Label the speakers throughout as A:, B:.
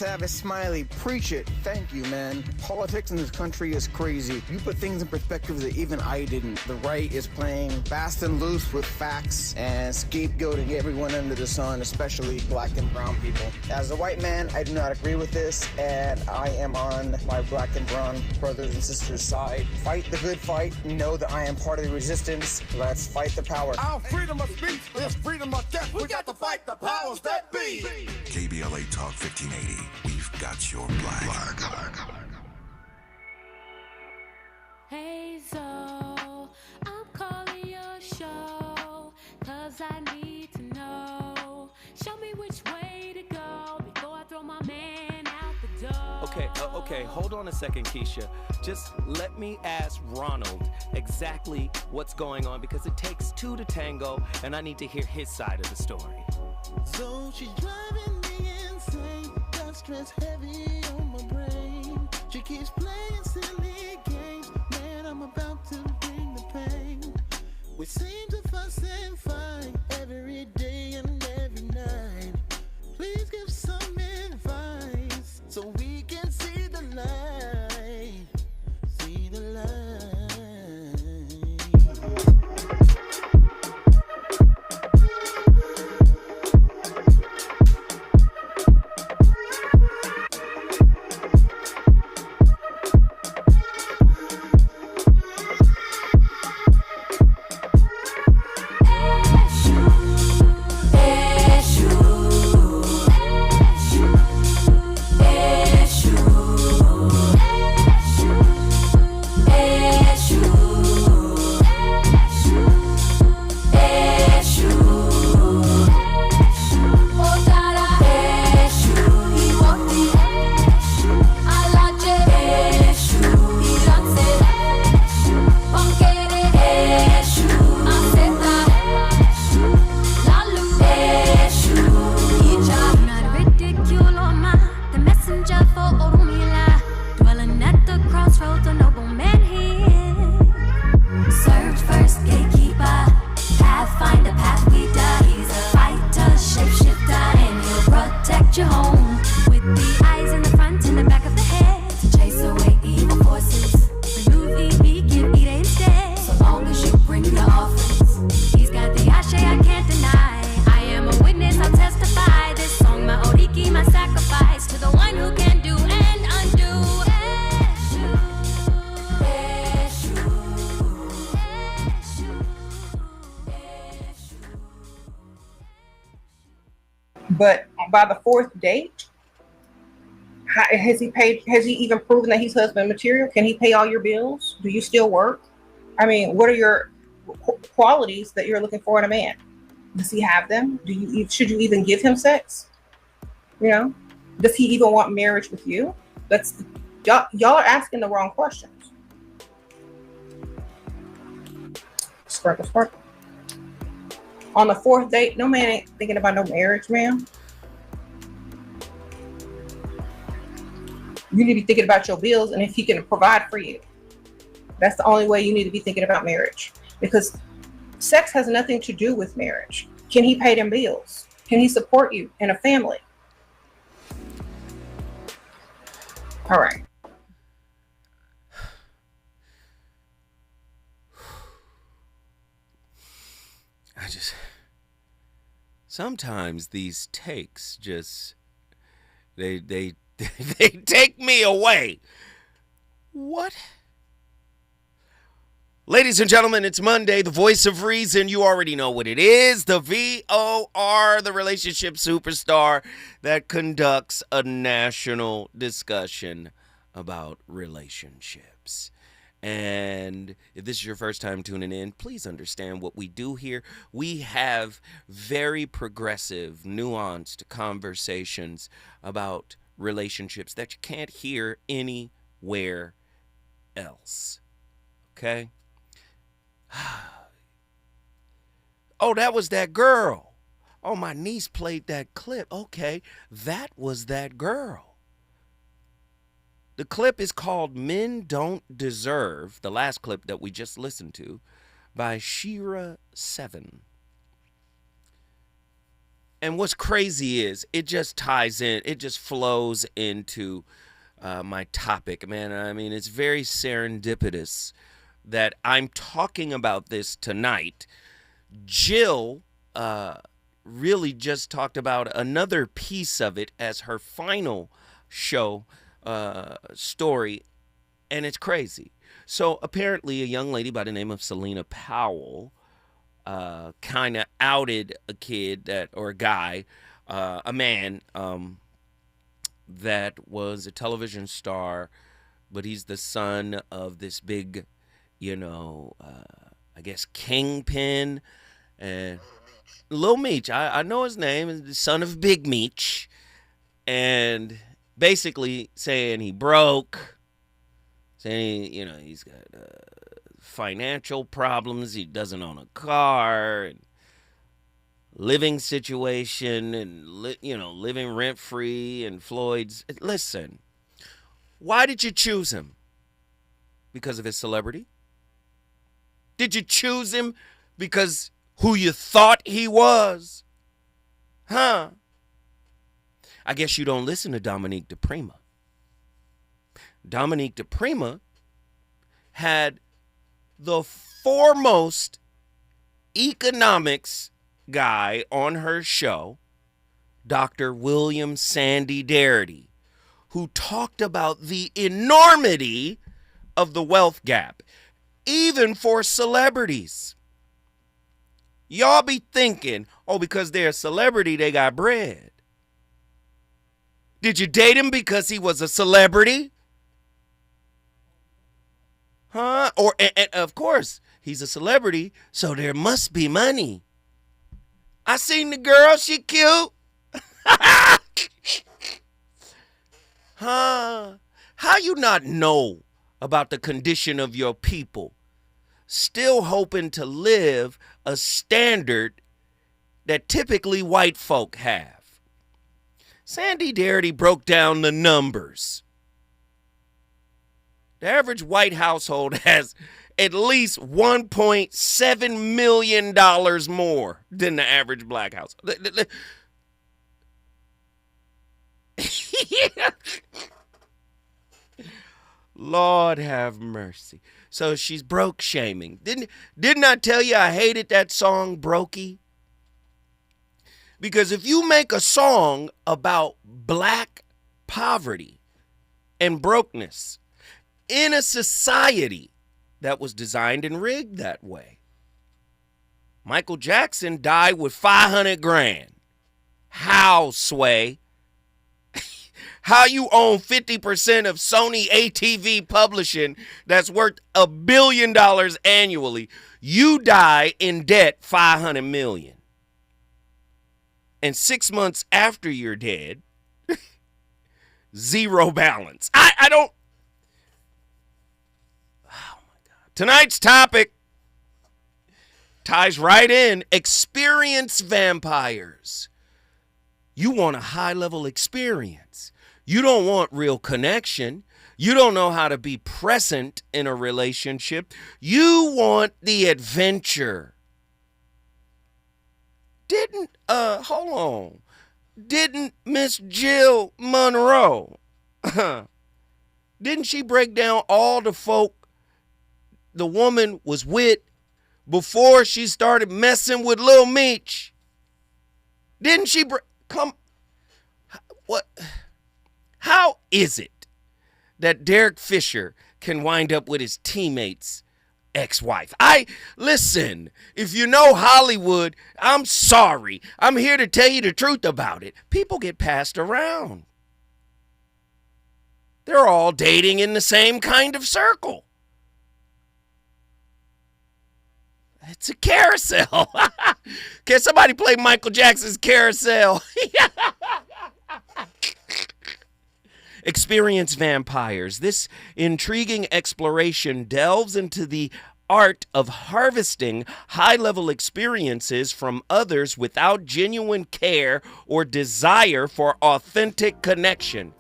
A: Travis Smiley, preach it. Thank you, man. Politics in this country is crazy. You put things in perspective that even I didn't. The right is playing fast and loose with facts and scapegoating everyone under the sun, especially black and brown people. As a white man, I do not agree with this, and I am on my black and brown brothers and sisters' side. Fight the good fight. Know that I am part of the resistance. Let's fight the power.
B: Our freedom of speech is freedom of death. We got to fight the powers that be.
C: KBLA Talk 1580. We've got your black.
D: Hey, so I'm calling your show, 'cause I need to know. Show me which way to go before I throw my man out the door.
E: Okay, hold on a second, Keisha. Just let me ask Ronald exactly what's going on, because it takes two to tango, and I need to hear his side of the story.
F: So she's driving me insane, got stress heavy on my brain. She keeps playing silly games, man, I'm about to bring the pain. We seem to fuss and fight every day and every night. Please give some advice so we can see the light, see the light.
G: But by the fourth date, has he even proven that he's husband material? Can he pay all your bills? Do you still work? I mean, what are your qualities that you're looking for in a man? Does he have them? Should you even give him sex? You know, does he even want marriage with you? Y'all are asking the wrong questions. Sparkle, sparkle. On the fourth date, no man ain't thinking about no marriage, man. You need to be thinking about your bills and if he can provide for you. That's the only way you need to be thinking about marriage, because sex has nothing to do with marriage. Can he pay them bills? Can he support you and a family? All right.
E: Sometimes these takes just, they take me away. What? Ladies and gentlemen, it's Monday, the voice of reason. You already know what it is. The VOR, the relationship superstar that conducts a national discussion about relationships. And if this is your first time tuning in, please understand what we do here. We have very progressive, nuanced conversations about relationships that you can't hear anywhere else. Okay? Oh, that was that girl. Oh, my niece played that clip. Okay, that was that girl. The clip is called Men Don't Deserve, the last clip that we just listened to, by Shira7. And what's crazy is it just ties in, it just flows into my topic, man. I mean, it's very serendipitous that I'm talking about this tonight. Jill really just talked about another piece of it as her final show story, and it's crazy. So apparently a young lady by the name of Selena Powell kind of outed a kid or a guy, a man, that was a television star, but he's the son of this big, I guess kingpin, and Lil Meech. I know his name is the son of Big Meech, and basically saying he broke, saying he's got financial problems, he doesn't own a car, and living situation, and living rent free. And Floyd's, listen, why did you choose him? Because of his celebrity? Did you choose him because who you thought he was? Huh? I guess you don't listen to Dominique DePrima. Dominique DePrima had the foremost economics guy on her show, Dr. William Sandy Darity, who talked about the enormity of the wealth gap, even for celebrities. Y'all be thinking, because they're a celebrity, they got bread. Did you date him because he was a celebrity? Huh? And of course, he's a celebrity, so there must be money. I seen the girl, she cute. Huh? How you not know about the condition of your people, still hoping to live a standard that typically white folk have? Sandy Darity broke down the numbers. The average white household has at least $1.7 million more than the average black household. Lord have mercy. So she's broke shaming. Didn't I tell you I hated that song, Brokey? Because if you make a song about black poverty and brokenness in a society that was designed and rigged that way, Michael Jackson died with 500 grand. How, Sway? How you own 50% of Sony ATV Publishing that's worth $1 billion annually? You die in debt $500 million. And 6 months after you're dead, zero balance. I don't. Oh my God. Tonight's topic ties right in. Experience vampires. You want a high-level experience. You don't want real connection. You don't know how to be present in a relationship. You want the adventure. Didn't Miss Jill Monroe, didn't she break down all the folk the woman was with before she started messing with Lil Meech? Didn't she what? How is it that Derek Fisher can wind up with his teammates' ex-wife? Listen, if you know Hollywood, I'm sorry. I'm here to tell you the truth about it. People get passed around. They're all dating in the same kind of circle. It's a carousel. Can somebody play Michael Jackson's Carousel? Experience vampires. This intriguing exploration delves into the art of harvesting high-level experiences from others without genuine care or desire for authentic connection.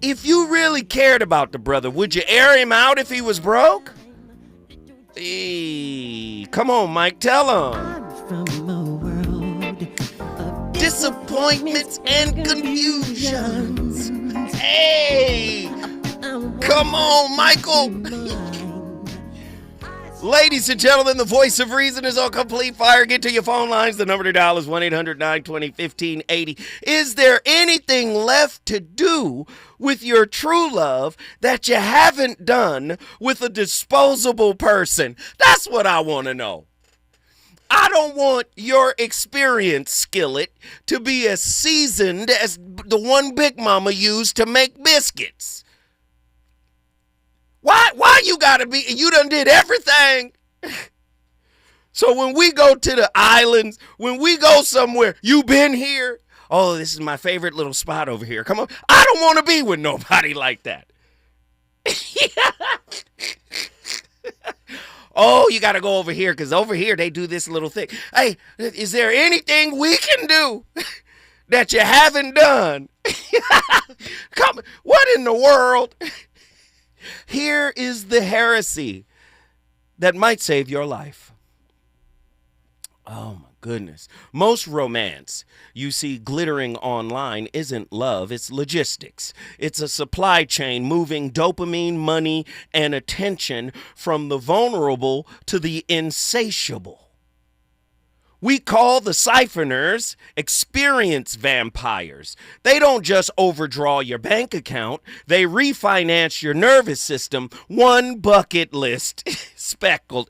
E: If you really cared about the brother, would you air him out if he was broke? Come on, Mike, tell him. disappointments, and confusions. Hey! Come on, Michael! Ladies and gentlemen, the voice of reason is on complete fire. Get to your phone lines. The number to dial is 1-800-920-1580. Is there anything left to do with your true love that you haven't done with a disposable person? That's what I want to know. I don't want your experience, Skillet, to be as seasoned as the one Big Mama used to make biscuits. Why you gotta be, you done did everything. So when we go to the islands, when we go somewhere, you been here? Oh, this is my favorite little spot over here. Come on. I don't want to be with nobody like that. Oh, you got to go over here because over here they do this little thing. Hey, is there anything we can do that you haven't done? Come, what in the world? Here is the heresy that might save your life. Oh my goodness. Most romance you see glittering online isn't love, it's logistics. It's a supply chain moving dopamine, money, and attention from the vulnerable to the insatiable. We call the siphoners experience vampires. They don't just overdraw your bank account. They refinance your nervous system one bucket list spectacle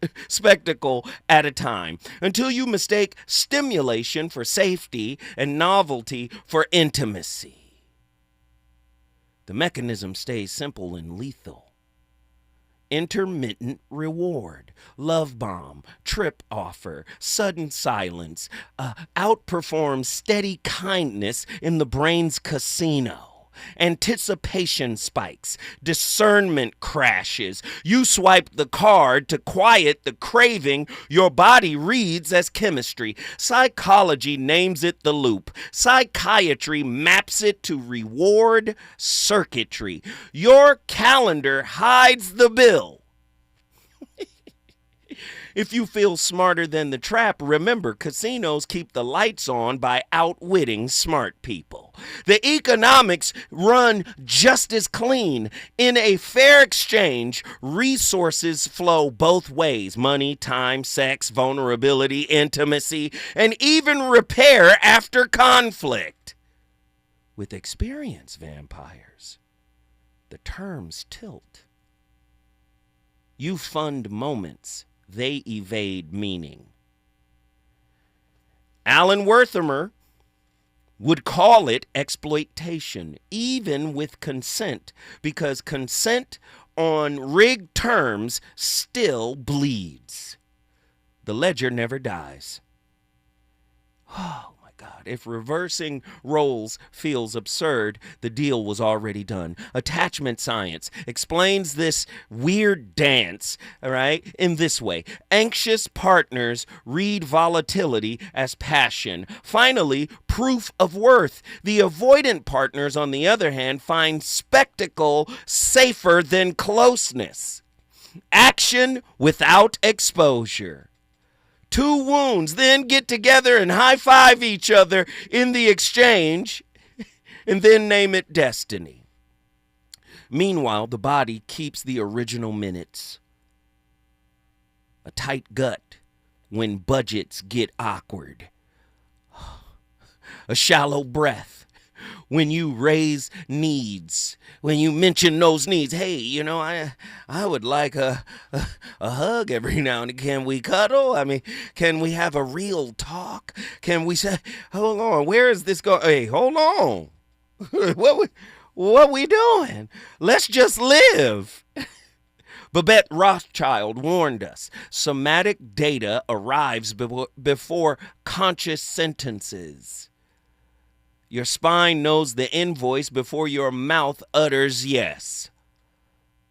E: at a time until you mistake stimulation for safety and novelty for intimacy. The mechanism stays simple and lethal. Intermittent reward, love bomb, trip offer, sudden silence, outperforms steady kindness in the brain's casino. Anticipation spikes, discernment crashes. You swipe the card to quiet the craving your body reads as chemistry. Psychology names it the loop. Psychiatry maps it to reward circuitry. Your calendar hides the bill. If you feel smarter than the trap, remember, casinos keep the lights on by outwitting smart people. The economics run just as clean. In a fair exchange, resources flow both ways. Money, time, sex, vulnerability, intimacy, and even repair after conflict. With experienced vampires, the terms tilt. You fund moments. They evade meaning. Alan Werthimer would call it exploitation, even with consent, because consent on rigged terms still bleeds. The ledger never dies. Oh, my God. If reversing roles feels absurd, the deal was already done. Attachment science explains this weird dance, all right, in this way. Anxious partners read volatility as passion. Finally, proof of worth. The avoidant partners, on the other hand, find spectacle safer than closeness. Action without exposure. Two wounds, then get together and high-five each other in the exchange, and then name it destiny. Meanwhile, the body keeps the original minutes. A tight gut when budgets get awkward. A shallow breath when you raise needs, when you mention those needs. Hey, you know, I would like a hug every now and then. Can we cuddle? I mean, can we have a real talk? Can we say, hold on, where is this going? Hey, hold on. What we doing? Let's just live. Babette Rothschild warned us, somatic data arrives before conscious sentences. Your spine knows the invoice before your mouth utters yes.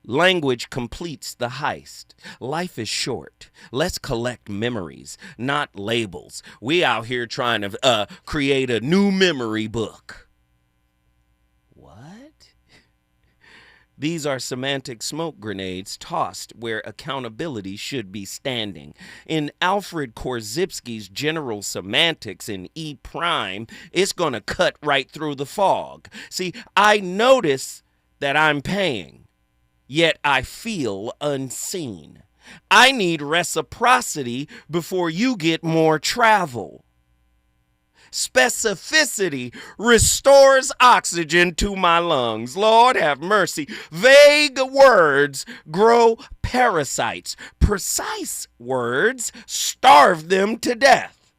E: Language completes the heist. Life is short. Let's collect memories, not labels. We out here trying to create a new memory book. What? These are semantic smoke grenades tossed where accountability should be standing. In Alfred Korzybski's General Semantics in E Prime, it's going to cut right through the fog. See, I notice that I'm paying, yet I feel unseen. I need reciprocity before you get more travel. Specificity restores oxygen to my lungs. Lord have mercy. Vague words grow parasites. Precise words starve them to death.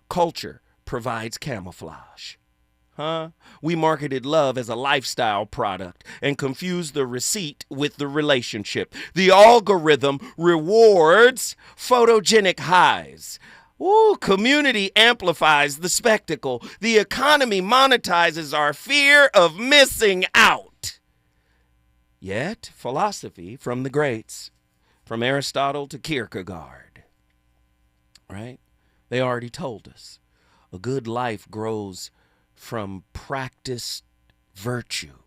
E: Culture provides camouflage. We marketed love as a lifestyle product and confused the receipt with the relationship. The algorithm rewards photogenic highs. Community amplifies the spectacle. The economy monetizes our fear of missing out. Yet, philosophy from the greats, from Aristotle to Kierkegaard, right? They already told us a good life grows from practiced virtue,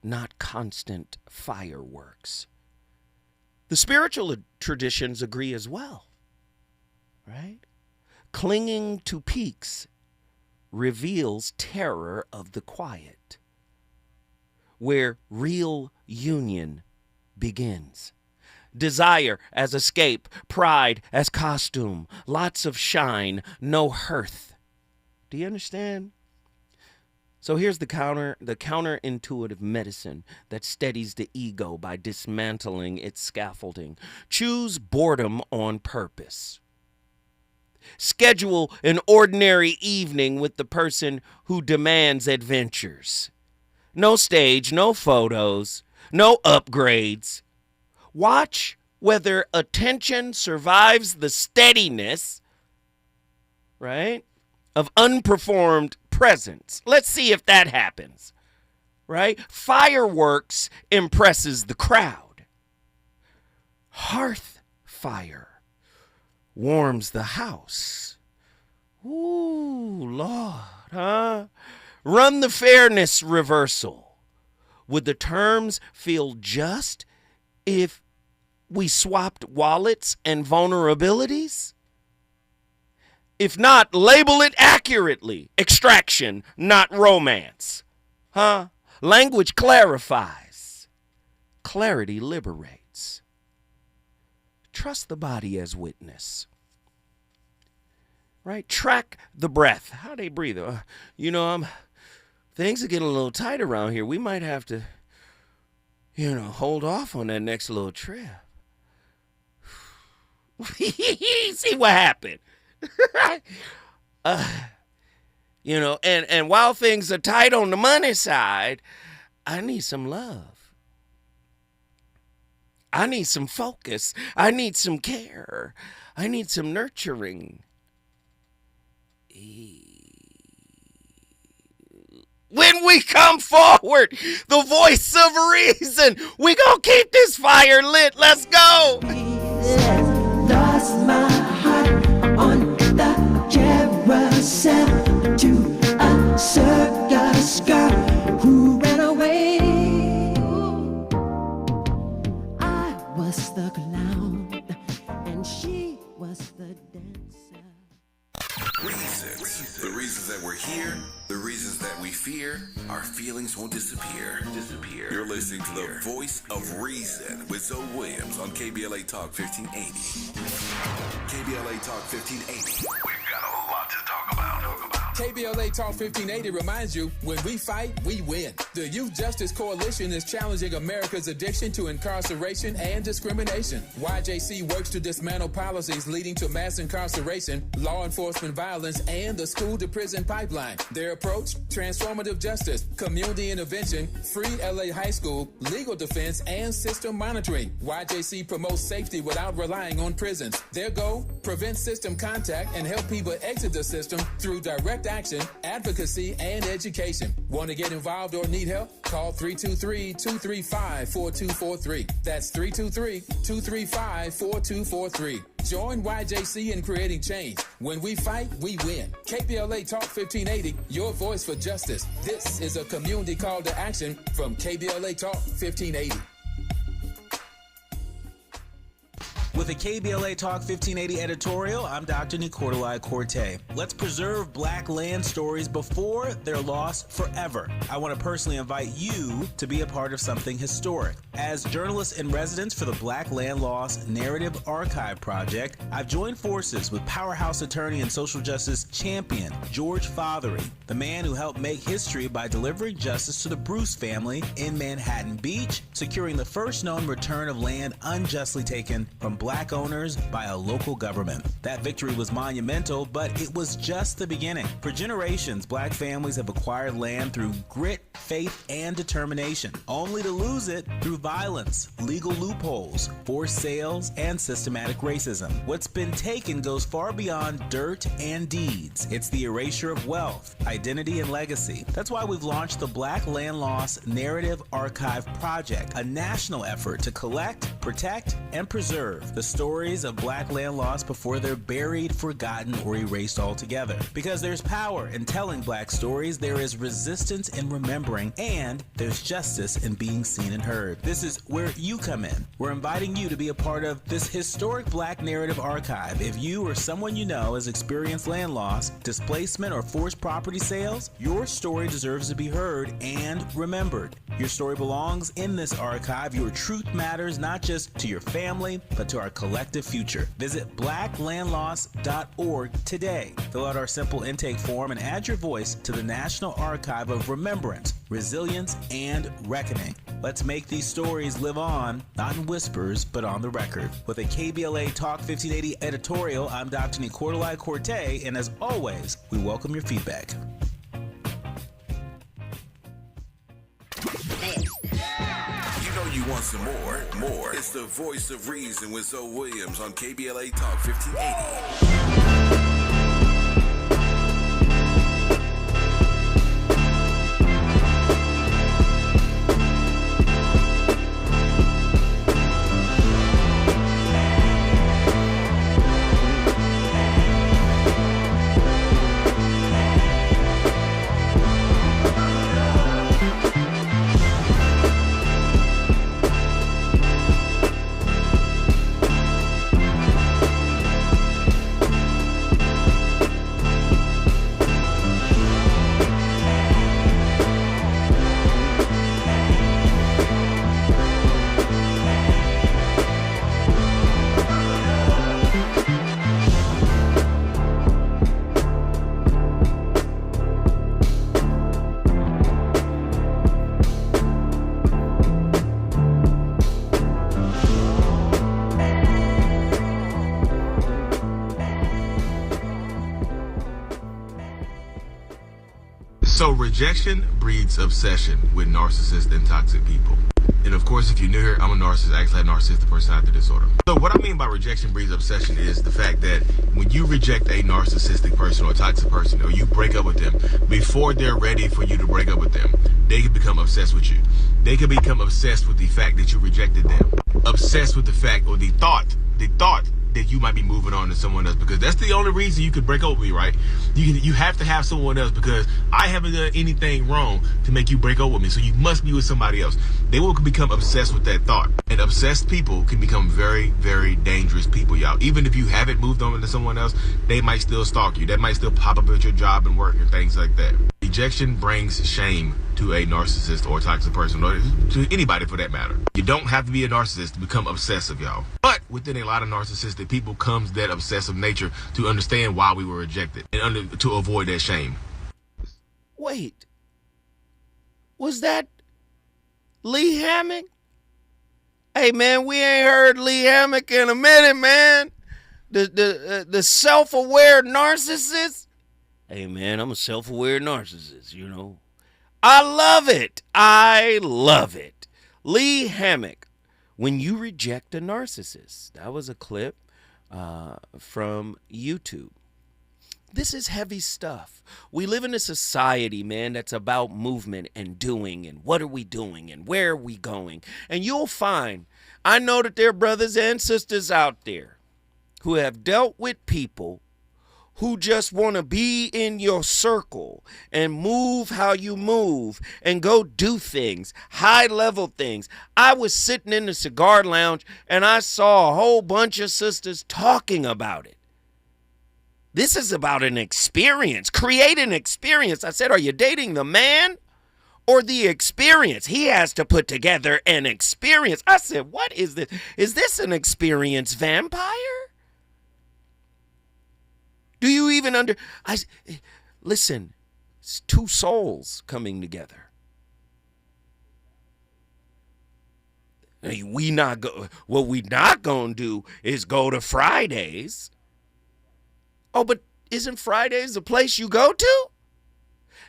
E: not constant fireworks. The spiritual traditions agree as well, right? Clinging to peaks reveals terror of the quiet, where real union begins. Desire as escape, pride as costume, lots of shine, no hearth. Do you understand? So here's the counterintuitive medicine that steadies the ego by dismantling its scaffolding. Choose boredom on purpose. Schedule an ordinary evening with the person who demands adventures. No stage, no photos, no upgrades. Watch whether attention survives the steadiness, right, of unperformed presence. Let's see if that happens, right? Fireworks impresses the crowd. Hearth fire warms the house. Ooh, Lord, huh? Run the fairness reversal. Would the terms feel just if we swapped wallets and vulnerabilities? If not, label it accurately. Extraction, not romance. Language clarifies. Clarity liberates. Trust the body as witness. Right? Track the breath. How they breathe. Things are getting a little tight around here. We might have to, hold off on that next little trip. See what happened. And while things are tight on the money side, I need some love. I need some focus. I need some care. I need some nurturing. When we come forward, the voice of reason, we gonna keep this fire lit. Let's go.
F: Lost my heart on the carousel to a circus girl who ran away. I was the clown and she was the dancer.
C: Reasons. The reasons that we're here, the reasons that we fear, our feelings won't disappear. You're listening to the Voice of Reason with Zoe Williams on KBLA Talk 1580. KBLA Talk 1580. We've got a lot to talk about.
H: KBLA Talk 1580 reminds you, when we fight, we win. The Youth Justice Coalition is challenging America's addiction to incarceration and discrimination. YJC works to dismantle policies leading to mass incarceration, law enforcement violence, and the school-to-prison pipeline. Their approach, transformative justice, community intervention, free LA high school, legal defense, and system monitoring. YJC promotes safety without relying on prisons. Their goal, prevent system contact and help people exit the system through direct direct action, advocacy, and education. Want to get involved or need help? Call 323-235-4243. That's 323-235-4243. Join YJC in creating change. When we fight, we win. KBLA Talk 1580, your voice for justice. This is a community call to action from KBLA Talk 1580.
I: With a KBLA Talk 1580 editorial, I'm Dr. Nicolai Corte. Let's preserve black land stories before they're lost forever. I want to personally invite you to be a part of something historic. As journalist in residence for the Black Land Lost Narrative Archive Project, I've joined forces with powerhouse attorney and social justice champion George Fothery, the man who helped make history by delivering justice to the Bruce family in Manhattan Beach, securing the first known return of land unjustly taken from black owners by a local government. That victory was monumental, but it was just the beginning. For generations, black families have acquired land through grit, faith, and determination, only to lose it through violence, legal loopholes, forced sales, and systematic racism. What's been taken goes far beyond dirt and deeds. It's the erasure of wealth, identity, and legacy. That's why we've launched the Black Land Lost Narrative Archive Project, a national effort to collect, protect, and preserve the stories of black land lost before they're buried, forgotten, or erased altogether. Because there's power in telling black stories, there is resistance in remembering, and there's justice in being seen and heard. This is where you come in. We're inviting you to be a part of this historic black narrative archive. If you or someone you know has experienced land loss, displacement, or forced property sales, your story deserves to be heard and remembered. Your story belongs in this archive. Your truth matters not just to your family, but to our collective future. Visit blacklandlost.org today. Fill out our simple intake form and add your voice to the National Archive of Remembrance, Resilience, and Reckoning. Let's make these stories live on, not in whispers, but on the record. With a KBLA Talk 1580 editorial, I'm Dr. Nicolai Corte, and as always, we welcome your feedback.
C: You want some more. It's the voice of reason with Zoe Williams on KBLA Talk 1580.
J: So rejection breeds obsession with narcissists and toxic people. And of course, if you're new here, I'm a narcissist. I actually have narcissistic personality disorder. So what I mean by rejection breeds obsession is the fact that when you reject a narcissistic person or a toxic person, or you break up with them, before they're ready for you to break up with them, they can become obsessed with you. They can become obsessed with the fact that you rejected them. Obsessed with the fact or the thought that you might be moving on to someone else, because that's the only reason you could break up with me, right? You have to have someone else, because I haven't done anything wrong to make you break up with me, so you must be with somebody else. They will become obsessed with that thought, and obsessed people can become very, very dangerous people, y'all. Even if you haven't moved on to someone else, they might still stalk you. That might still pop up at your job and work and things like that. Rejection brings shame to a narcissist or a toxic person, or to anybody for that matter. You don't have to be a narcissist to become obsessive, y'all. But within a lot of narcissistic people comes that obsessive nature to understand why we were rejected and to avoid that shame.
E: Wait, was that Lee Hammock? Hey man, we ain't heard Lee Hammock in a minute, man. The self-aware narcissist. Hey man, I'm a self-aware narcissist, you know. I love it. I love it. Lee Hammock, When You Reject a Narcissist. That was a clip from YouTube. This is heavy stuff. We live in a society, man, that's about movement and doing and what are we doing and where are we going. And you'll find, I know that there are brothers and sisters out there who have dealt with people who just want to be in your circle and move how you move and go do things, high level things. I was sitting in the cigar lounge and I saw a whole bunch of sisters talking about it. This is about an experience. Create an experience. I said, are you dating the man or the experience? He has to put together an experience. I said, what is this? Is this an experience vampire? Do you even listen, it's two souls coming together. What we not going to do is go to Fridays. Oh, but isn't Fridays the place you go to?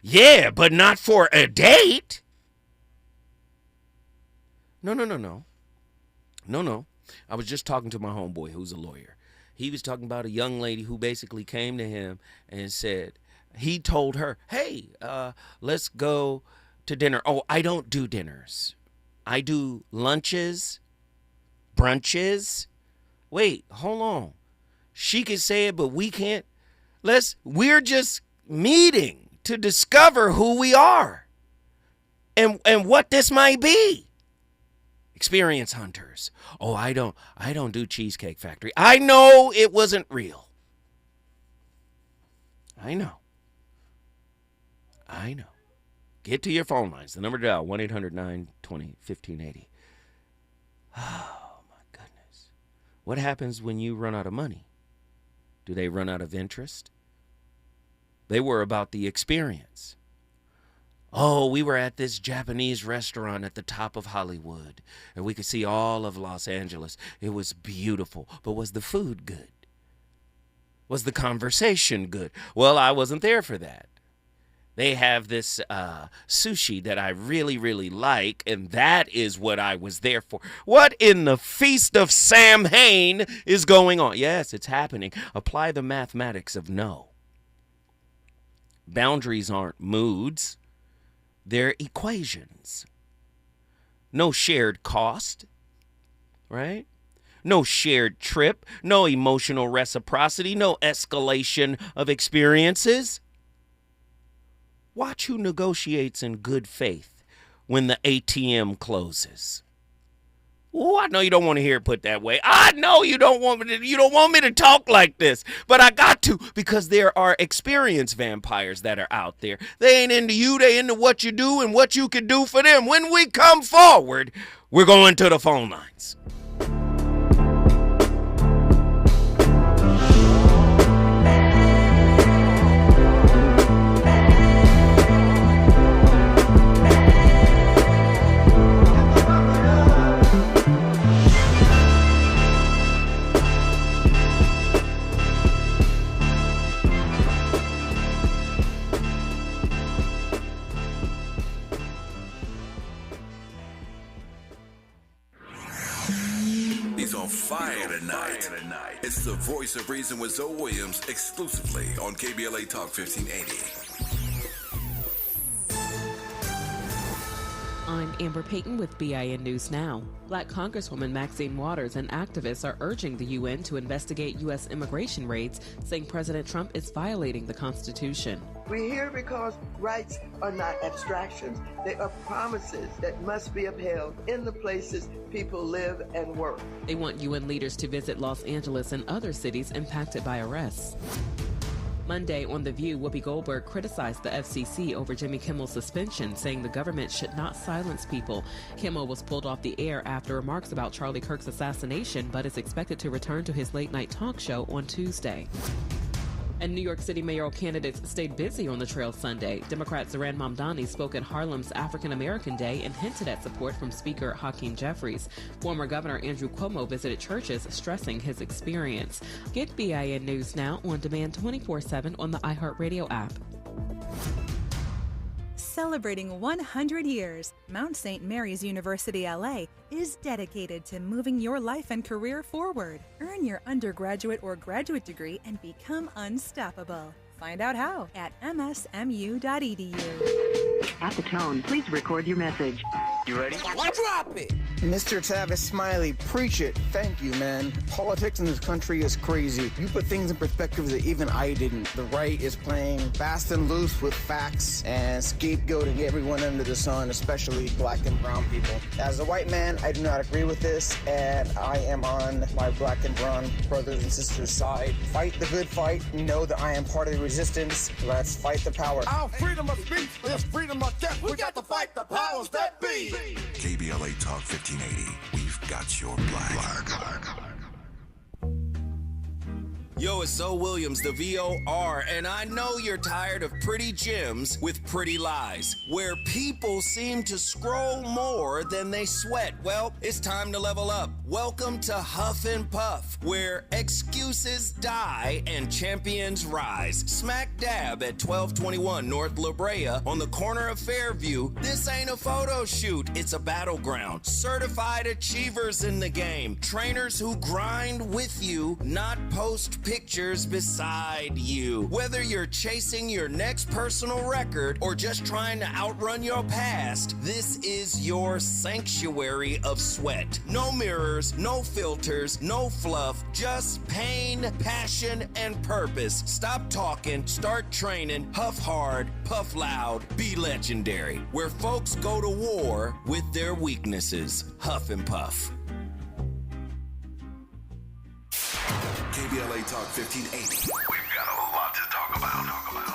E: Yeah, but not for a date. No. I was just talking to my homeboy who's a lawyer. He was talking about a young lady who basically came to him and said, he told her, hey, let's go to dinner. Oh, I don't do dinners. I do lunches, brunches. Wait, hold on. She can say it, but we can't. We're just meeting to discover who we are and what this might be. Experience hunters. Oh, I don't do Cheesecake Factory. I know it wasn't real. I know. Get to your phone lines. The number to dial, 1-800-920-1580. Oh, my goodness. What happens when you run out of money? Do they run out of interest? They were about the experience. Oh, we were at this Japanese restaurant at the top of Hollywood, and we could see all of Los Angeles. It was beautiful. But was the food good? Was the conversation good? Well, I wasn't there for that. They have this sushi that I really, really like, and that is what I was there for. What in the feast of Samhain is going on? Yes, it's happening. Apply the mathematics of no. Boundaries aren't moods. They're equations. No shared cost, right? No shared trip, no emotional reciprocity, no escalation of experiences. Watch who negotiates in good faith when the ATM closes. Oh, I know you don't want to hear it put that way. I know you don't want me to talk like this, but I got to, because there are experience vampires that are out there. They ain't into you, they into what you do and what you can do for them. When we come forward, we're going to the phone lines.
C: Fire tonight. It's the Voice of Reason with Zoe Williams, exclusively on KBLA Talk 1580.
K: I'm Amber Payton with BIN News Now. Black Congresswoman Maxine Waters and activists are urging the UN to investigate U.S. immigration raids, saying President Trump is violating the Constitution.
L: We're here because rights are not abstractions. They are promises that must be upheld in the places people live and work.
K: They want UN leaders to visit Los Angeles and other cities impacted by arrests. Monday on The View, Whoopi Goldberg criticized the FCC over Jimmy Kimmel's suspension, saying the government should not silence people. Kimmel was pulled off the air after remarks about Charlie Kirk's assassination, but is expected to return to his late-night talk show on Tuesday. And New York City mayoral candidates stayed busy on the trail Sunday. Democrat Zohran Mamdani spoke at Harlem's African American Day and hinted at support from Speaker Hakeem Jeffries. Former Governor Andrew Cuomo visited churches, stressing his experience. Get BIN News Now on demand 24/7 on the iHeartRadio app.
M: Celebrating 100 years, Mount St. Mary's University LA is dedicated to moving your life and career forward. Earn your undergraduate or graduate degree and become unstoppable. Find out how at msmu.edu.
N: At the tone, please record your message.
A: You ready?
B: Drop it!
A: Mr. Tavis Smiley, preach it. Thank you, man. Politics in this country is crazy. You put things in perspective that even I didn't. The right is playing fast and loose with facts and scapegoating everyone under the sun, especially black and brown people. As a white man, I do not agree with this, and I am on my black and brown brothers and sisters' side. Fight the good fight. Know that I am part of the resistance. Let's fight the power.
B: Our freedom of speech is freedom of death. We got to fight the powers that be.
C: KBLA Talk 1580. We've got your black.
E: Yo, it's Zoe Williams, the VOR, and I know you're tired of pretty gems with pretty lies, where people seem to scroll more than they sweat. Well, it's time to level up. Welcome to Huff and Puff, where excuses die and champions rise. Smack dab at 1221 North La Brea on the corner of Fairview. This ain't a photo shoot, it's a battleground. Certified achievers in the game. Trainers who grind with you, not post pictures beside you. Whether you're chasing your next personal record or just trying to outrun your past, this is your sanctuary of sweat. No mirrors, no filters, no fluff, just pain, passion, and purpose. Stop talking, start training, huff hard, puff loud, be legendary. Where folks go to war with their weaknesses. Huff and Puff.
C: KBLA Talk 1580. We've got a lot to talk about.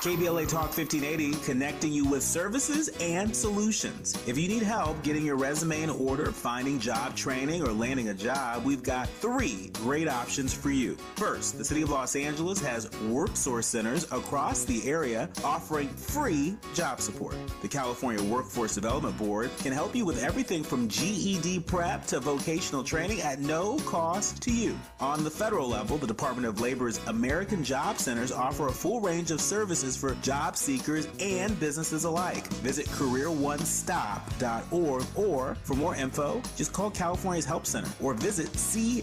I: KBLA Talk 1580, connecting you with services and solutions. If you need help getting your resume in order, finding job training, or landing a job, we've got 3 great options for you. First, the City of Los Angeles has WorkSource centers across the area offering free job support. The California Workforce Development Board can help you with everything from GED prep to vocational training at no cost to you. On the federal level, the Department of Labor's American Job Centers offer a full range of services for job seekers and businesses alike. Visit careeronestop.org, or for more info, just call California's Help Center or visit cwdb.ca.gov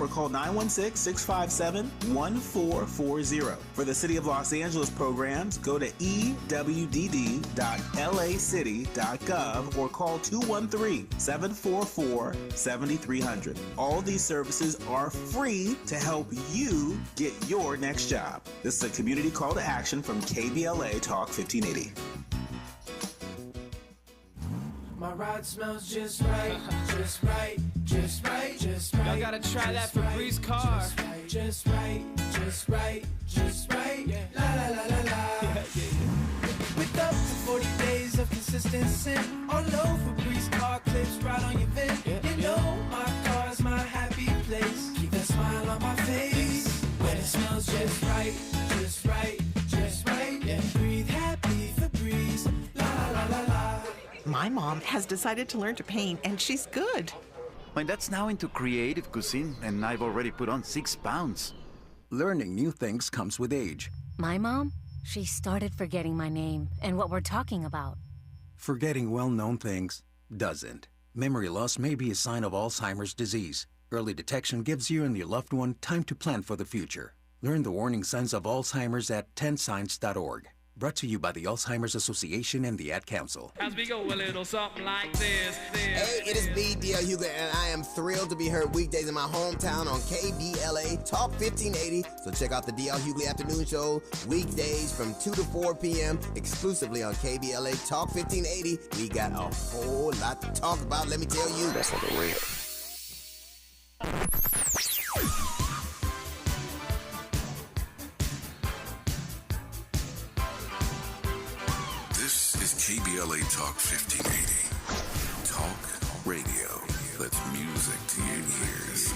I: or call 916-657-1440. For the City of Los Angeles programs, go to ewdd.lacity.gov or call 213-744-7300. All these services are free to help you get your next job. This is a community call to action from KBLA Talk 1580.
F: My ride smells just right, just right, just right, just right. Y'all gotta try that for Bree's car. Just right, just right, just right. La la la la la. With up to 40 days of consistency, all over Bree's car clips right on your vent. You know my car's my happy place. Keep that smile on my face. When it smells just right, just right, just right. Yeah. Breathe happy for Breeze. La la la la.
O: My mom has decided to learn to paint, and she's good.
P: My dad's now into creative cuisine, and I've already put on 6 pounds.
Q: Learning new things comes with age.
R: My mom, she started forgetting my name and what we're talking about.
Q: Forgetting well-known things doesn't. Memory loss may be a sign of Alzheimer's disease. Early detection gives you and your loved one time to plan for the future. Learn the warning signs of Alzheimer's at 10signs.org. Brought to you by the Alzheimer's Association and the Ad Council.
F: As we go a little something like this.
S: Hey, it is me, D.L. Hughley, and I am thrilled to be heard weekdays in my hometown on KBLA Talk 1580. So check out the D.L. Hughley Afternoon Show weekdays from 2 to 4 p.m. exclusively on KBLA Talk 1580. We got a whole lot to talk about, let me tell you. That's on the real.
C: KBLA Talk 1580. Talk radio. That's music to your ears.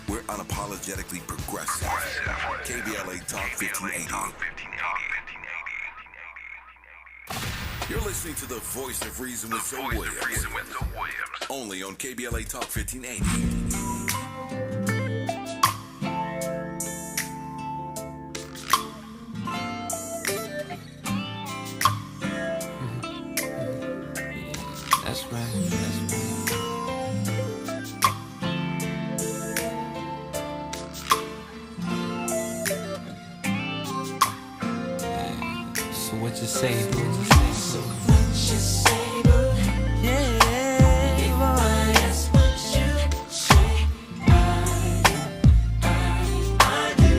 C: We're unapologetically progressive. KBLA Talk 1580. You're listening to the Voice of Reason with Zoe Williams. Only on KBLA Talk 1580.
F: say, boo? So what you say, boo? Yeah, if I ask what you say, I do.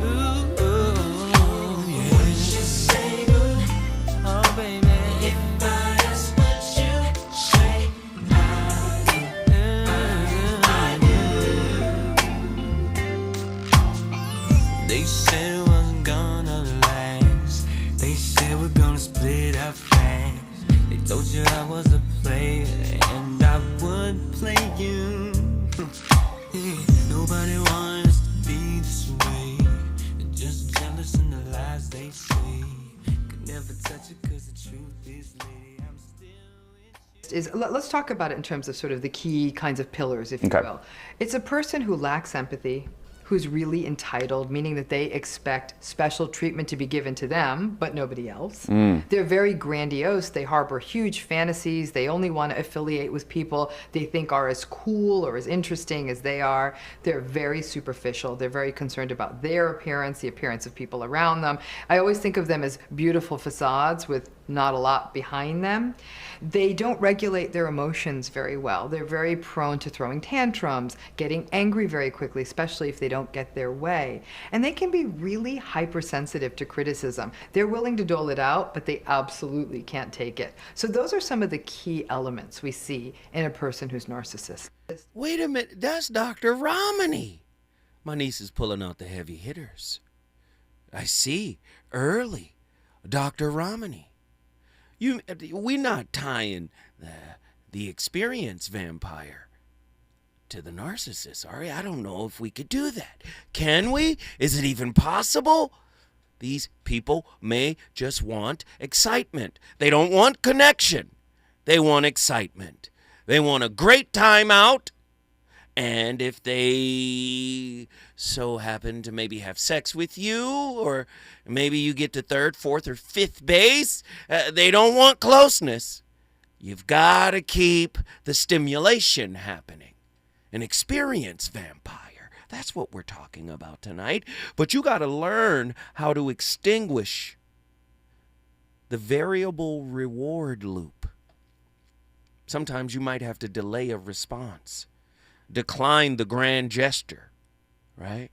F: Ooh, yeah. What you say, boo? Oh, baby. If I ask what you say, I do. They said it wasn't gonna last. They said we're gonna split up fast. They told you I was a player and I would play you. Yeah, nobody wants to be this way. They're just jealous in the lies they say. Could never touch it cause the truth is, lady, I'm still.
T: Let's talk about it in terms of sort of the key kinds of pillars, if you will. It's a person who lacks empathy, who's really entitled, meaning that they expect special treatment to be given to them, but nobody else. They're very grandiose. They harbor huge fantasies. They only want to affiliate with people they think are as cool or as interesting as they are. They're very superficial. They're very concerned about their appearance, the appearance of people around them. I always think of them as beautiful facades with not a lot behind them. They don't regulate their emotions very well. They're very prone to throwing tantrums, getting angry very quickly, especially if they don't get their way. And they can be really hypersensitive to criticism. They're willing to dole it out, but they absolutely can't take it. So those are some of the key elements we see in a person who's narcissistic.
E: Wait a minute, that's Dr. Romney. My niece is pulling out the heavy hitters. I see, early, Dr. Romney. We're not tying the experience vampire to the narcissist, are we? I don't know if we could do that. Can we? Is it even possible? These people may just want excitement. They don't want connection. They want excitement. They want a great time out. And if they so happen to maybe have sex with you, or maybe you get to third, fourth, or fifth base, they don't want closeness. You've got to keep the stimulation happening. An experience vampire. That's what we're talking about tonight. But you got to learn how to extinguish the variable reward loop. Sometimes you might have to delay a response. Decline the grand gesture, right?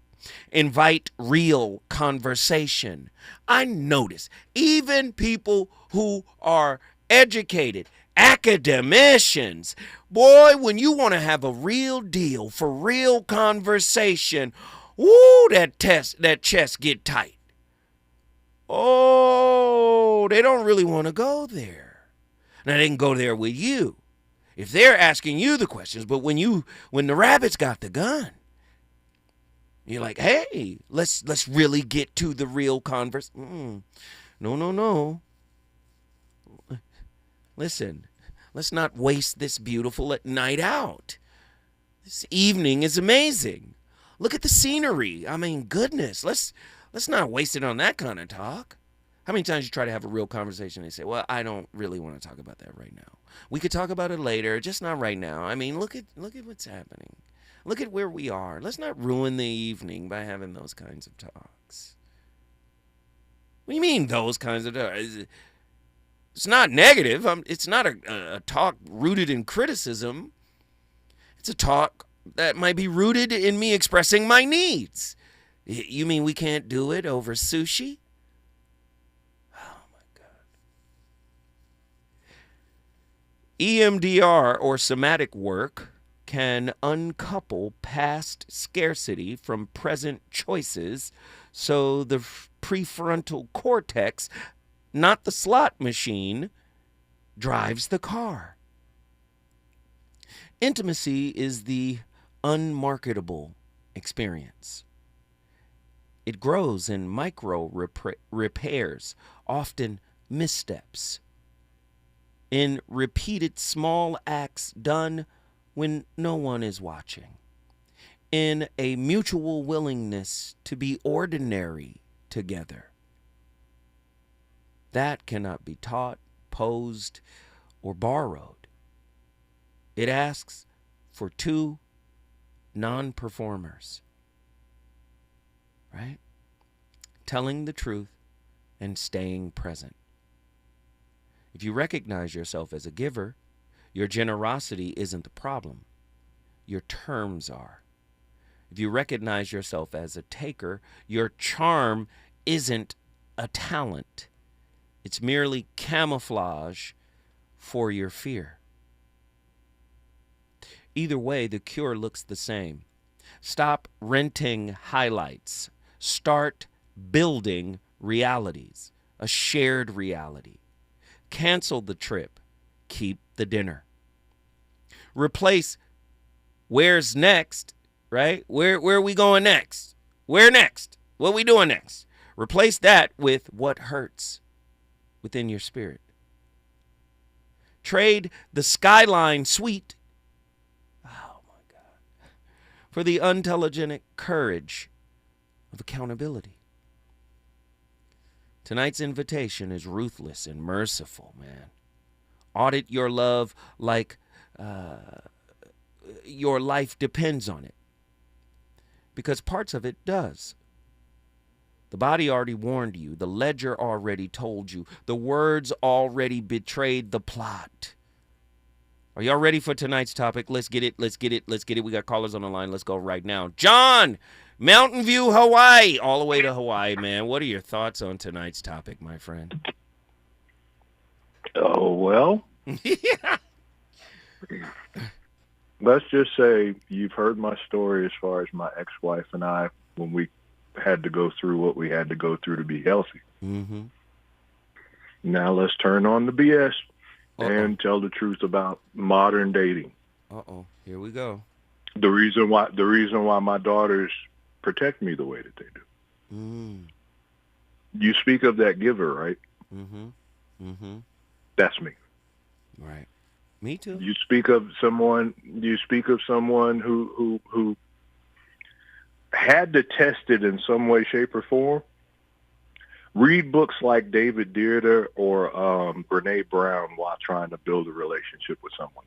E: Invite real conversation. I notice even people who are educated, academicians, boy, when you want to have a real deal for real conversation, woo, that chest get tight. Oh, they don't really want to go there. Now they can go there with you if they're asking you the questions, but when the rabbit's got the gun, you're like, hey, let's really get to the real conversation. No. Listen, let's not waste this beautiful night out. This evening is amazing. Look at the scenery. I mean, goodness, let's not waste it on that kind of talk. How many times you try to have a real conversation and they say, well, I don't really want to talk about that right now. We could talk about it later, just not right now. I mean, look at what's happening. Look at where we are. Let's not ruin the evening by having those kinds of talks. What do you mean those kinds of talks? It's not negative. It's not a talk rooted in criticism. It's a talk that might be rooted in me expressing my needs. You mean we can't do it over sushi? EMDR, or somatic work, can uncouple past scarcity from present choices, so the prefrontal cortex, not the slot machine, drives the car. Intimacy is the unmarketable experience. It grows in micro repairs, often missteps, in repeated small acts done when no one is watching, in a mutual willingness to be ordinary together. That cannot be taught, posed, or borrowed. It asks for two non-performers, right? Telling the truth and staying present. If you recognize yourself as a giver, your generosity isn't the problem. Your terms are. If you recognize yourself as a taker, your charm isn't a talent. It's merely camouflage for your fear. Either way, the cure looks the same. Stop renting highlights. Start building realities, a shared reality. Cancel the trip. Keep the dinner. Replace where's next, right? Where are we going next? Where next? What we doing next? Replace that with what hurts within your spirit. Trade the skyline suite, oh my God, for the unintelligent courage of accountability. Tonight's invitation is ruthless and merciful, man. Audit your love like your life depends on it. Because parts of it does. The body already warned you. The ledger already told you. The words already betrayed the plot. Are y'all ready for tonight's topic? Let's get it. We got callers on the line. Let's go right now. John, Mountain View, Hawaii. All the way to Hawaii, man. What are your thoughts on tonight's topic, my friend?
U: Oh, well.
E: Yeah.
U: Let's just say you've heard my story as far as my ex-wife and I when we had to go through what we had to go through to be healthy.
E: Mm-hmm.
U: Now let's turn on the BS and tell the truth about modern dating.
E: Here we go.
U: The reason why my daughters protect me the way that they do.
E: Mm.
U: You speak of that giver, right?
E: Mm-hmm. Mm-hmm.
U: That's me.
E: Right. Me too.
U: You speak of someone who had to test it in some way, shape, or form. Read books like David Deida or Brene Brown while trying to build a relationship with someone.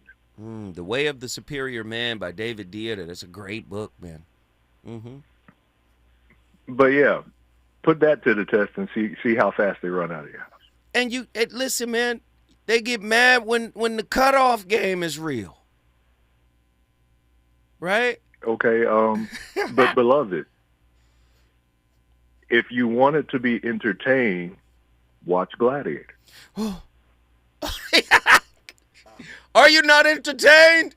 E: The Way of the Superior Man by David Deida. That's a great book, man. Mm-hmm.
U: But yeah, put that to the test and see how fast they run out of your house.
E: And listen, man, they get mad when the cutoff game is real. Right?
U: Okay, but beloved, if you wanted to be entertained, watch Gladiator.
E: Are you not entertained?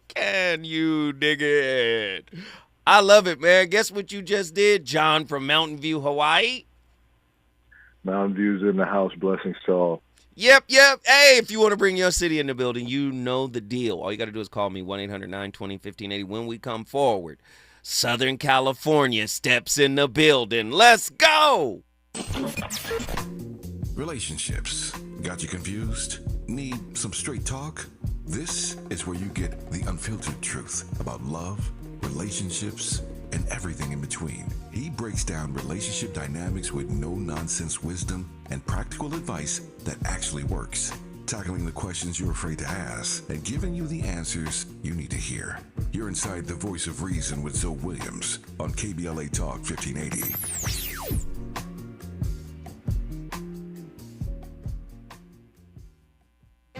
E: Can you dig it? I love it, man. Guess what you just did, John from Mountain View, Hawaii?
U: Mountain View's in the house. Blessings to all.
E: Yep. Hey, if you want to bring your city in the building, you know the deal. All you got to do is call me, 1-800-920-1580. When we come forward, Southern California steps in the building. Let's go!
C: Relationships. Got you confused? Need some straight talk? This is where you get the unfiltered truth about love, relationships, and everything in between. He breaks down relationship dynamics with no-nonsense wisdom and practical advice that actually works. Tackling the questions you're afraid to ask and giving you the answers you need to hear. You're inside the Voice of Reason with Zoe Williams on KBLA Talk 1580.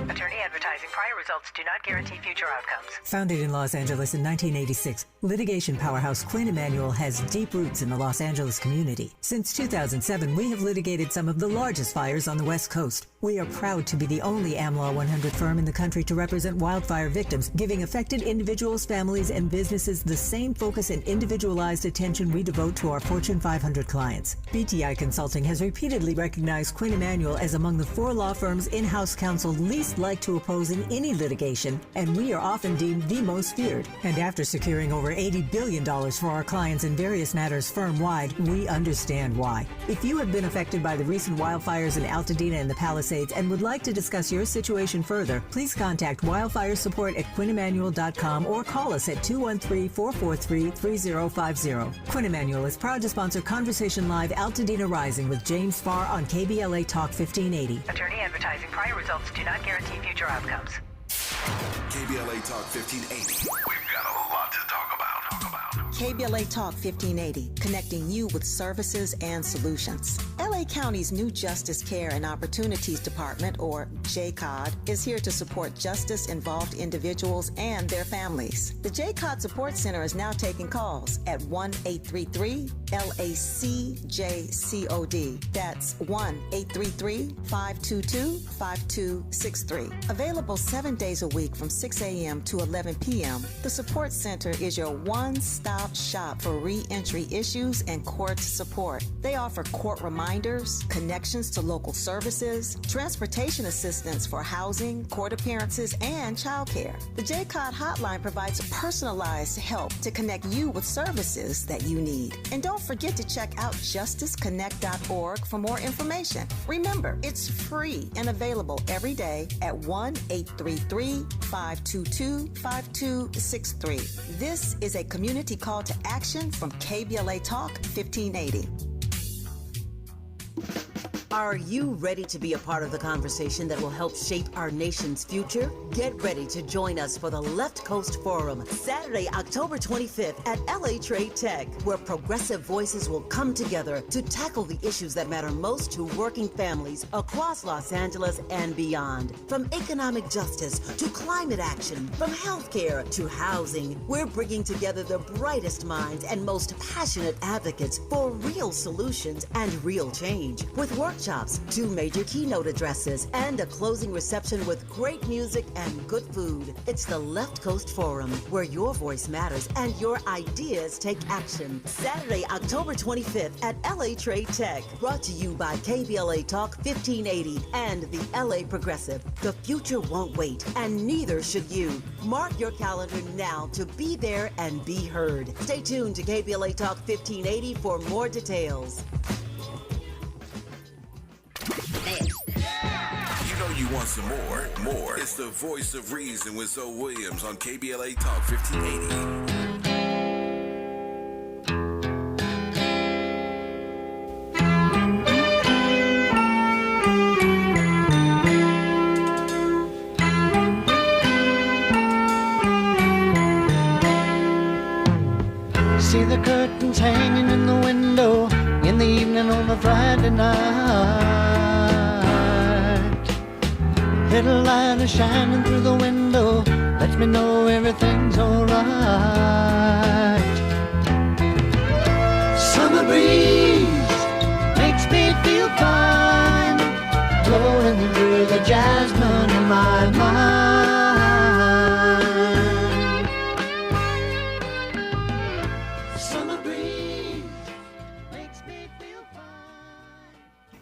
V: Attorney advertising. Prior results do not guarantee future outcomes.
W: Founded in Los Angeles in 1986, litigation powerhouse Quinn Emanuel has deep roots in the Los Angeles community. Since 2007, we have litigated some of the largest fires on the West Coast. We are proud to be the only AmLaw 100 firm in the country to represent wildfire victims, giving affected individuals, families, and businesses the same focus and individualized attention we devote to our Fortune 500 clients. BTI Consulting has repeatedly recognized Quinn Emanuel as among the 4 law firms in-house counsel least likely to oppose in any litigation, and we are often deemed the most feared. And after securing over $80 billion for our clients in various matters firm-wide, we understand why. If you have been affected by the recent wildfires in Altadena and the Palisades and would like to discuss your situation further, please contact wildfire support at QuinnEmanuel.com or call us at 213-443-3050. Quinn Emanuel is proud to sponsor Conversation Live Altadena Rising with James Farr on KBLA Talk 1580.
V: Attorney advertising. Prior results do not guarantee future outcomes.
C: KBLA Talk 1580. We've got a lot to talk about.
D: KBLA Talk 1580, connecting you with services and solutions. LA County's new Justice Care and Opportunities Department, or JCOD, is here to support justice-involved individuals and their families. The JCOD Support Center is now taking calls at 1-833-LACJCOD. That's 1-833-522-5263. Available 7 days a week from 6 a.m. to 11 p.m., the Support Center is your one-stop shop for re-entry issues and court support. They offer court reminders, connections to local services, transportation assistance for housing, court appearances, and childcare. The JCOD hotline provides personalized help to connect you with services that you need. And don't forget to check out justiceconnect.org for more information. Remember, it's free and available every day at 1-833-522-5263. This is a community call to action from KBLA Talk 1580.
G: Are you ready to be a part of the conversation that will help shape our nation's future? Get ready to join us for the Left Coast Forum, Saturday, October 25th at LA Trade Tech, where progressive voices will come together to tackle the issues that matter most to working families across Los Angeles and beyond. From economic justice to climate action, from healthcare to housing, we're bringing together the brightest minds and most passionate advocates for real solutions and real change. With workshops, 2 major keynote addresses, and a closing reception with great music and good food. It's the Left Coast Forum, where your voice matters and your ideas take action. Saturday, October 25th at LA Trade Tech. Brought to you by KBLA Talk 1580 and the LA Progressive. The future won't wait, and neither should you. Mark your calendar now to be there and be heard. Stay tuned to KBLA Talk 1580 for more details.
C: You know you want some more. It's the Voice of Reason with Zoe Williams on KBLA Talk 1580.
F: See the curtains hanging in the window in the evening on a Friday night. Little light is shining through the window, lets me know everything's alright. Summer breeze makes me feel fine, blowing through the jasmine in my mind. Summer breeze makes me feel fine.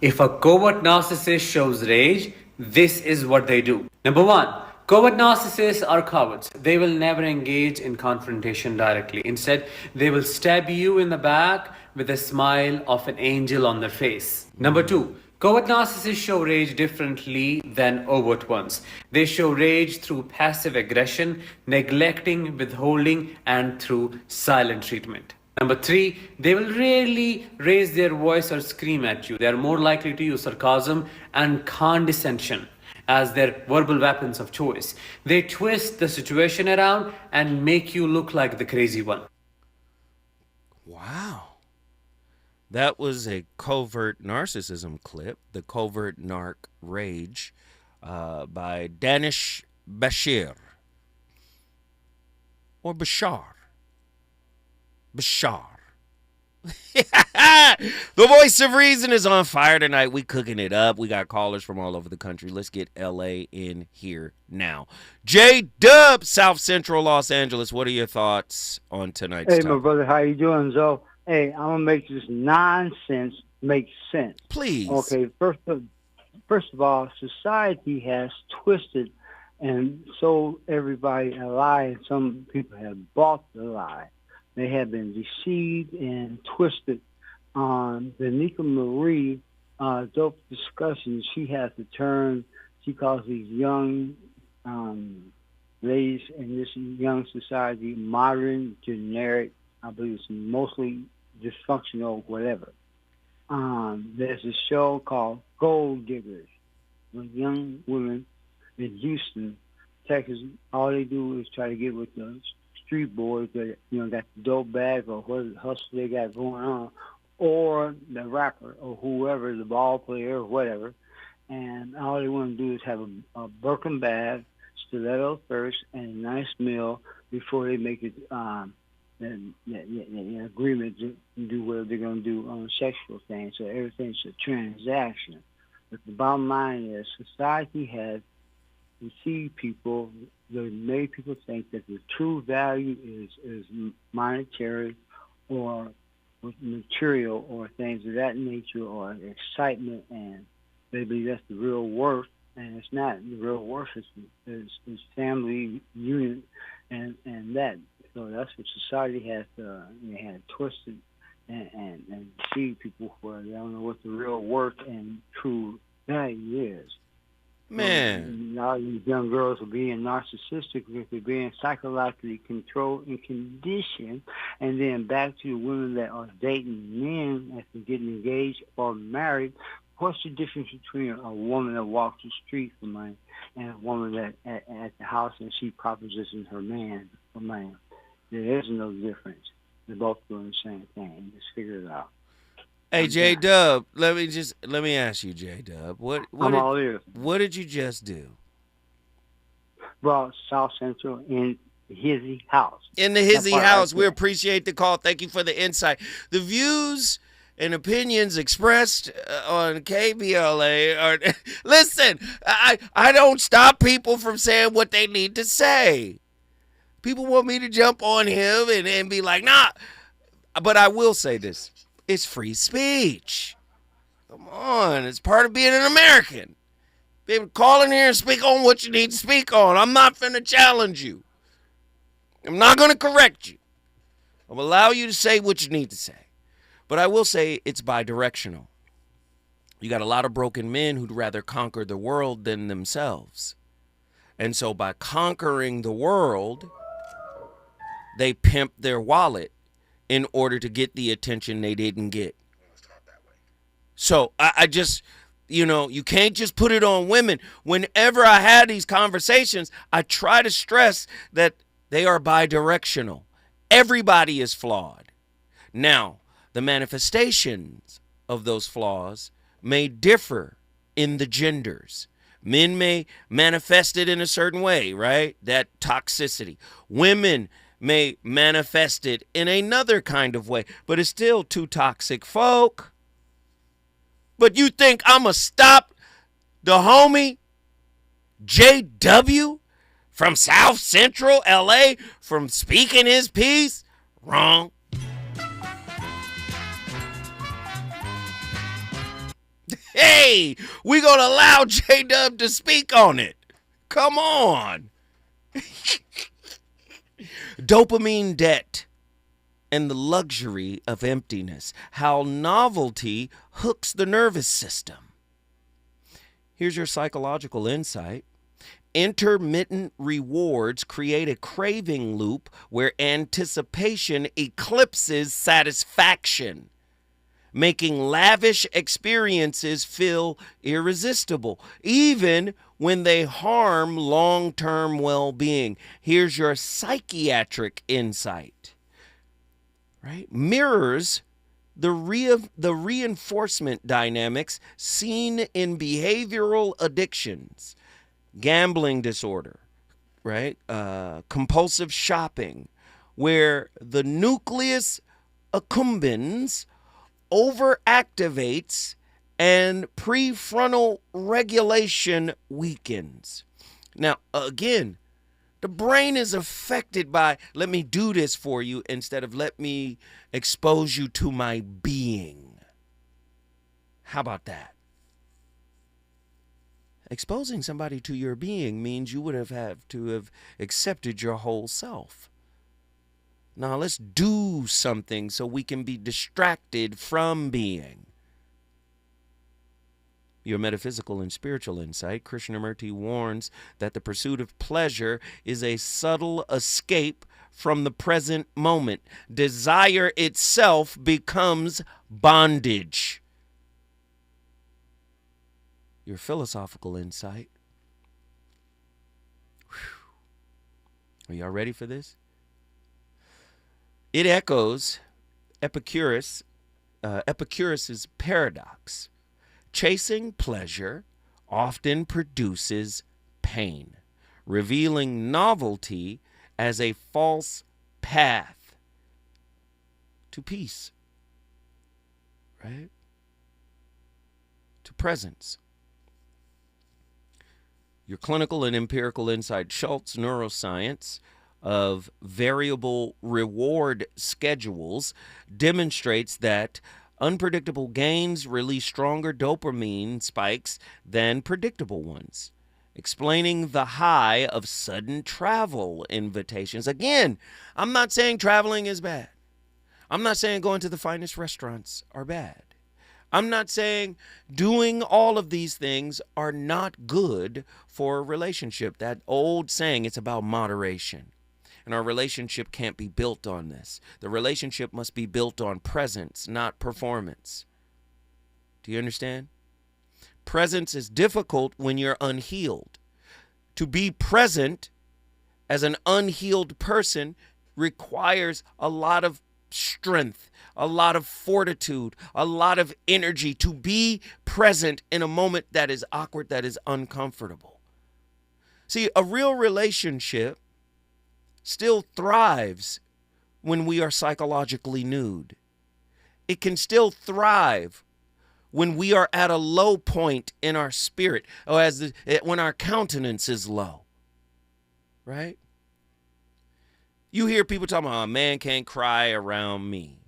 H: If a covert narcissist shows rage, this is what they do. Number 1, covert narcissists are cowards. They will never engage in confrontation directly. Instead, they will stab you in the back with a smile of an angel on their face. Number 2, covert narcissists show rage differently than overt ones. They show rage through passive aggression, neglecting, withholding, and through silent treatment. Number 3, they will rarely raise their voice or scream at you. They are more likely to use sarcasm and condescension as their verbal weapons of choice. They twist the situation around and make you look like the crazy one.
E: Wow. That was a covert narcissism clip, the Covert Narc Rage, by Danish Bashir. Or Bashar. The Voice of Reason is on fire tonight. We cooking it up. We got callers from all over the country. Let's get LA in here now. J-Dub, South Central Los Angeles. What are your thoughts on tonight's topic?
X: Hey, my brother, how you doing, Zoe? Hey, I'm gonna make this nonsense make sense.
E: Please.
X: Okay, first of all, society has twisted and sold everybody a lie, and some people have bought the lie. They have been deceived and twisted. The Nika Marie dope discussion, she has the term, she calls these young ladies in this young society modern, generic, I believe it's mostly dysfunctional, whatever. There's a show called Gold Diggers with young women in Houston, Texas. All they do is try to get with the street boys that, got the dope bag or what hustle they got going on, or the rapper or whoever, the ball player or whatever. And all they want to do is have a Birkin bag, stiletto first, and a nice meal before they make it an agreement to do what they're going to do on sexual things. So everything's a transaction. But the bottom line is society has deceived people. They made people think that the true value is monetary or material or things of that nature or excitement, and they believe that's the real worth. And it's not. The real worth is family unit and that. So that's what society has had twisted and deceived people for. They don't know what the real worth and true value is.
E: Man.
X: So, all these young girls are being narcissistic because they're being psychologically controlled and conditioned. And then back to the women that are dating men after getting engaged or married. What's the difference between a woman that walks the street for money and a woman that at the house and she propositions her man for money? There is no difference. They're both doing the same thing. Just figure it out.
E: Hey, J-Dub, let me ask you, J-Dub, what did you just do?
X: Brought South Central in the Hizzy house.
E: In the Hizzy house. We appreciate the call. Thank you for the insight. The views and opinions expressed on KBLA are... Listen, I don't stop people from saying what they need to say. People want me to jump on him and be like, nah. But I will say this. It's free speech. Come on. It's part of being an American. People call in here and speak on what you need to speak on. I'm not finna challenge you. I'm not going to correct you. I'm going to allow you to say what you need to say. But I will say it's bidirectional. You got a lot of broken men who'd rather conquer the world than themselves. And so by conquering the world, they pimp their wallet in order to get the attention they didn't get. So I just, you can't just put it on women. Whenever I had these conversations, I try to stress that they are bidirectional. Everybody is flawed. Now, the manifestations of those flaws may differ in the genders. Men may manifest it in a certain way, right? That toxicity. Women may manifest it in another kind of way, but it's still too toxic, folk. But you think I'm going to stop the homie JW from South Central LA from speaking his piece? Wrong. Hey, we going to allow J-Dub to speak on it. Come on. Dopamine debt and the luxury of emptiness. How novelty hooks the nervous system. Here's your psychological insight. Intermittent rewards create a craving loop where anticipation eclipses satisfaction, making lavish experiences feel irresistible, even when they harm long-term well-being. Here's your psychiatric insight, right? Mirrors the reinforcement dynamics seen in behavioral addictions, gambling disorder, right? Compulsive shopping, where the nucleus accumbens overactivates and prefrontal regulation weakens. Now, again, the brain is affected by, let me do this for you instead of let me expose you to my being. How about that? Exposing somebody to your being means you would have to have accepted your whole self. Now let's do something so we can be distracted from being. Your metaphysical and spiritual insight, Krishnamurti warns that the pursuit of pleasure is a subtle escape from the present moment. Desire itself becomes bondage. Your philosophical insight. Whew. Are y'all ready for this? It echoes Epicurus's paradox. Chasing pleasure often produces pain, revealing novelty as a false path to peace, right? To presence. Your clinical and empirical insight, Schultz neuroscience of variable reward schedules, demonstrates that unpredictable gains release stronger dopamine spikes than predictable ones, explaining the high of sudden travel invitations. Again, I'm not saying traveling is bad. I'm not saying going to the finest restaurants are bad. I'm not saying doing all of these things are not good for a relationship. That old saying, it's about moderation. And our relationship can't be built on this. The relationship must be built on presence, not performance. Do you understand? Presence is difficult when you're unhealed. To be present as an unhealed person requires a lot of strength, a lot of fortitude, a lot of energy to be present in a moment that is awkward, that is uncomfortable. See, a real relationship still thrives when we are psychologically nude. It can still thrive when we are at a low point in our spirit, or when our countenance is low, right? You hear people talking about, a man can't cry around me.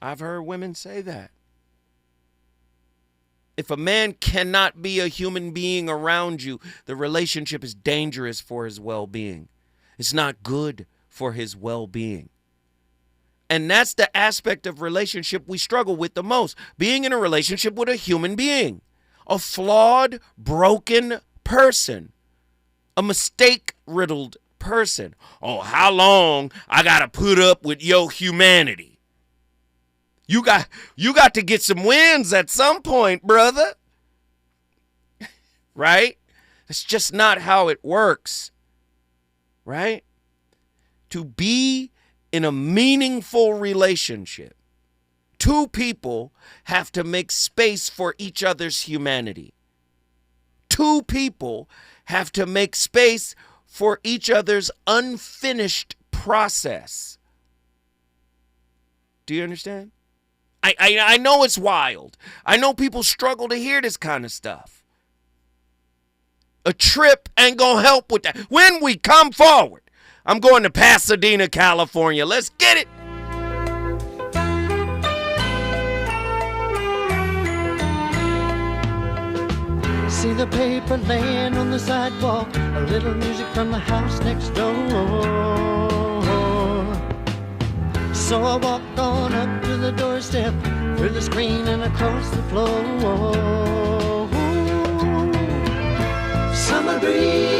E: I've heard women say that. If a man cannot be a human being around you, the relationship is dangerous for his well-being. It's not good for his well-being. And that's the aspect of relationship we struggle with the most. Being in a relationship with a human being, a flawed, broken person, a mistake-riddled person. Oh, how long I gotta put up with your humanity? You got to get some wins at some point, brother. Right? That's just not how it works. Right? To be in a meaningful relationship, two people have to make space for each other's humanity. Two people have to make space for each other's unfinished process. Do you understand? I know it's wild. I know people struggle to hear this kind of stuff. A trip ain't gonna help with that. When we come forward, I'm going to Pasadena, California. Let's get it.
F: See the paper laying on the sidewalk, a little music from the house next door. So I walked on up to the doorstep, through the screen and across the floor. Summer breeze